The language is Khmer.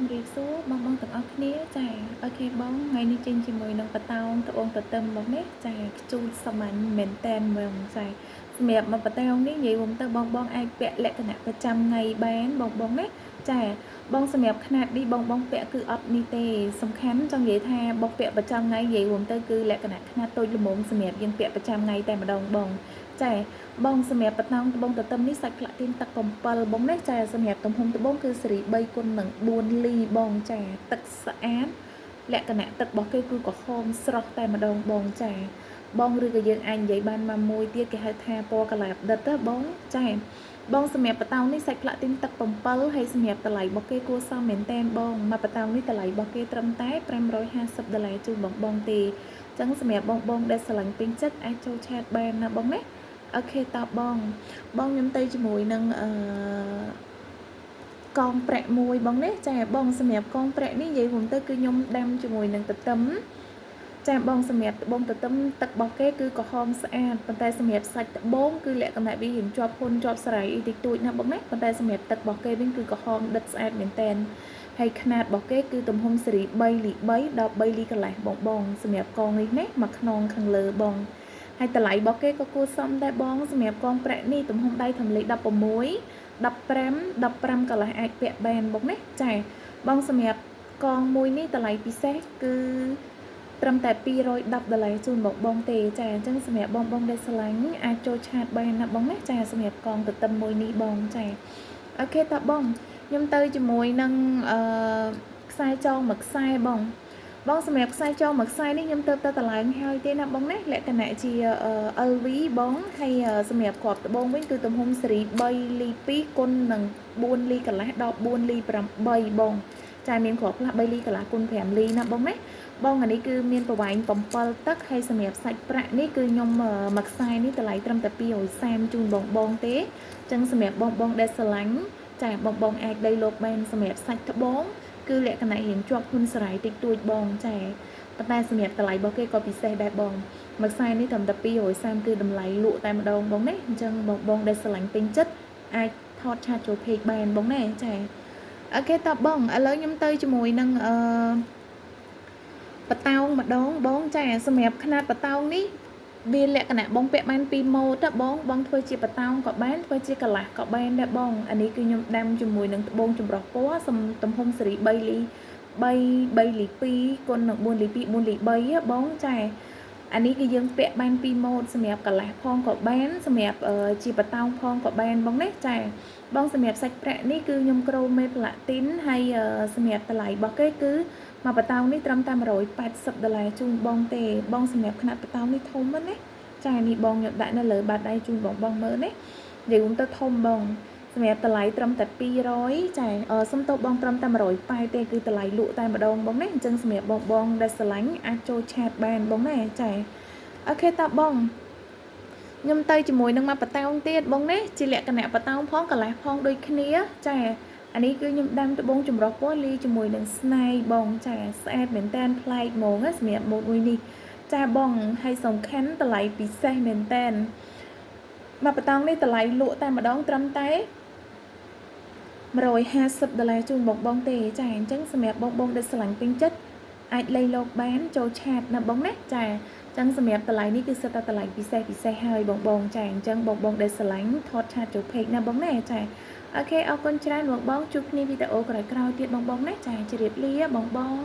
ជំរាបសួរបងទាំងអស់គ្នាចាអូខេបងថ្ងៃនេះចេញជាមួយនឹងបតោងត្បូងទទឹមមកនេះចាខ្ជូតសាមញ្ញមែនតែនហ្មងចាសម្រាប់មកបតោងនេះនិយាយរួមទៅបងអាចពាក់លក្ខណៈប្រចាំថ្ងៃបានបងណាចាបងសម្រាប់ຂະຫນាត់នេះបងពាក់គឺអត់នេះទេសំខាន់ចង់និយាយថាបងពាក់ប្រចាំថ្ងៃនិយាយរួមទៅគឺលក្ខណៈຂະຫນាត់តូចល្មមសម្រាប់យើងពាក់ប្រចាំថ្ងៃតែម្ដងបងចាបងសម្រាប់បតោងត្បូងទទឹមនេះសាច់ផ្លាទីនទឹក7បងនេះចាសម្រាប់ទំហំត្បូងគឺសេរី3គុណនឹង4លីបងចាទឹកស្អាតលក្ខណៈទឹករបស់គេគឺក្រហមស្រស់តែម្ដងបងចាបងឬក៏យើងអាចនិយាយបានមកមួយទៀតគេហៅថាពណ៌កាឡាផ្ដិតបងចាបងសម្រាប់បតោងនេះសាច់ផ្លាទីនទឹក7ហើយសម្រាប់តម្លៃរបស់គេគួរសមមែនតែនបងមកបតោងនេះតម្លៃរបស់គេត្រឹមតែ$550ជូនបងទេអញ្ចឹងសម្រាប់បងដែលស្រឡាញ់ពេញចិត្តអាចចូលឆាតបានណាបងណាអូខេតបបងខ្ញុំទៅជាមួយនឹងកងប្រាក់មួយបងនេះចាបងសម្រាប់កងប្រាក់នេះនិយាយរួមទៅគឺខ្ញុំដាំជាមួយនឹងទទឹមចាបងសម្រាប់ត្បូងទទឹមទឹករបស់គេគឺក្រហមស្អាតប៉ុន្តែសម្រាប់សាច់ត្បូងគឺលក្ខណៈវារៀងជាប់ហ៊ុនជាប់ស្រាយតិចតួចណាបងណាប៉ុន្តែសម្រាប់ទឹករបស់គេវិញគឺក្រហមដិតស្អាតមែនតែនហើយຂະຫນាតរបស់គេគឺទំហំសេរី3លី3ដល់3លីកន្លះបងសម្រាប់កងនេះណាមួយខ្នងខាងលើបងហើយតម្លៃរបស់គេក៏គួរសមដែរបងសម្រាប់កងប្រាក់នេះទំហំដៃធំលេខ16 15កន្លះអាចពាក់បានបងណាចាបងសម្រាប់កងមួយនេះតម្លៃពិសេសគឺត្រឹមតែ$210ជូនបងទេចាអញ្ចឹងសម្រាប់បងដែលស្រឡាញ់អាចចូលឆាតបានណាបងណាចាសម្រាប់កងទទឹមមួយនេះបងចាអូខេតបងខ្ញុំទៅជាមួយនឹងខ្សែចងមួយខ្សែបងសម្រាប់ខ្សែចងមួយខ្សែនេះខ្ញុំទៅតម្លើងហើយទេណាបងណាលក្ខណៈជា LV បងហើយសម្រាប់គ្រាប់ត្បូងវិញគឺទំហំសេរី3លី2គុណនឹង4លីកន្លះដល់4លី8បងចាមានគ្រាប់ខ្លះ3លីកន្លះគុណ5លីណាបងណាបងអានេះគឺមានប្រវែង7ទឹកហើយសម្រាប់សាច់ប្រាក់នេះគឺខ្ញុំមួយខ្សែនេះតម្លៃត្រឹមតែ230ជូនបងទេអញ្ចឹងសម្រាប់បងដែលស្រឡាញ់ចាបងអាចដេញលោកបានសម្រាប់សាច់ត្បូងគឺលក្ខណៈរៀងជាប់ហ៊ុនស្រ័យតិចតួចបងចាប៉ុន្តែសម្រាប់តម្លៃរបស់គេក៏ពិសេសដែរបងមួយខ្សែនេះត្រឹមតែ230គឺតម្លៃលក់តែម្ដងបងណាអញ្ចឹងបងដែលស្រឡាញ់ពេញចិត្តអាចថតឆាតចូល page បានបងណាចាអូខេតបងឥឡូវខ្ញុំទៅជាមួយនឹងបតោងម្ដងបងចាសម្រាប់ຂະຫນាត់បតោងនេះវាលក្ខណៈបងពាក់បាន2ម៉ូតបងធ្វើជាបតោងក៏បានធ្វើជាកន្លះក៏បានដែរបងអានេះគឺខ្ញុំដាំជាមួយនឹងត្បូងចម្រុះពណ៌ទំហំសេរី3លី3លី2គុណនឹង4លី2 4លី3បងចាអានេះគឺយើងពាក់បាន2ម៉ូតសម្រាប់កន្លះផងក៏បានសម្រាប់ជាបតោងផងក៏បានបងណាចាបងសម្រាប់សាច់ប្រាក់នេះគឺខ្ញុំក្រូមេផ្លាទីនហើយសម្រាប់តម្លៃរបស់គេគឺមកបតោងនេះត្រឹមតែ$180ជូនបងទេបងសម្រាប់ຂະຫນាត់បតោងនេះធំណាចានេះបងខ្ញុំដាក់នៅលើបាតដៃជូនបងមើលណានិយាយទៅធំបងសម្រាប់តម្លៃត្រឹមតែ200ចាសុំទោសបងត្រឹមតែ180ទេគឺតម្លៃលក់តែម្ដងបងណាអញ្ចឹងសម្រាប់បងដែលស្រឡាញ់អាចចូលឆាតបានបងណាចាអូខេតបងខ្ញុំទៅជាមួយនឹងមកបតោងទៀតបងណាជាលក្ខណៈបតោងផងកន្លះផងដូចគ្នាចាអានេះគឺខ្ញុំដាំត្បូងចម្រុះពណ៌លីជាមួយនឹងស្នៃបងចាស្អាតមែនតែនប្លែកហ្មងសម្រាប់ម៉ូតមួយនេះចាបងហើយសំខាន់តម្លៃពិសេសមែនតែនមកបតោងនេះតម្លៃលក់តែម្ដងត្រឹមតែ$150ជូនបងទេចាអញ្ចឹងសម្រាប់បងដែលស្រឡាញ់ពេញចិត្តអាចលេខលោកបានចូលឆាតណាបងណាចាអញ្ចឹងសម្រាប់តម្លៃនេះគឺសិតតែតម្លៃពិសេសហើយបងចាអញ្ចឹងបងដែលស្រឡាញ់ថតឆាតចូល page ណាបងណាចាអូខេអរគុណច្រើនបងជួបគ្នាវីដេអូក្រោយៗទៀតបងណាចាជម្រាបលាបង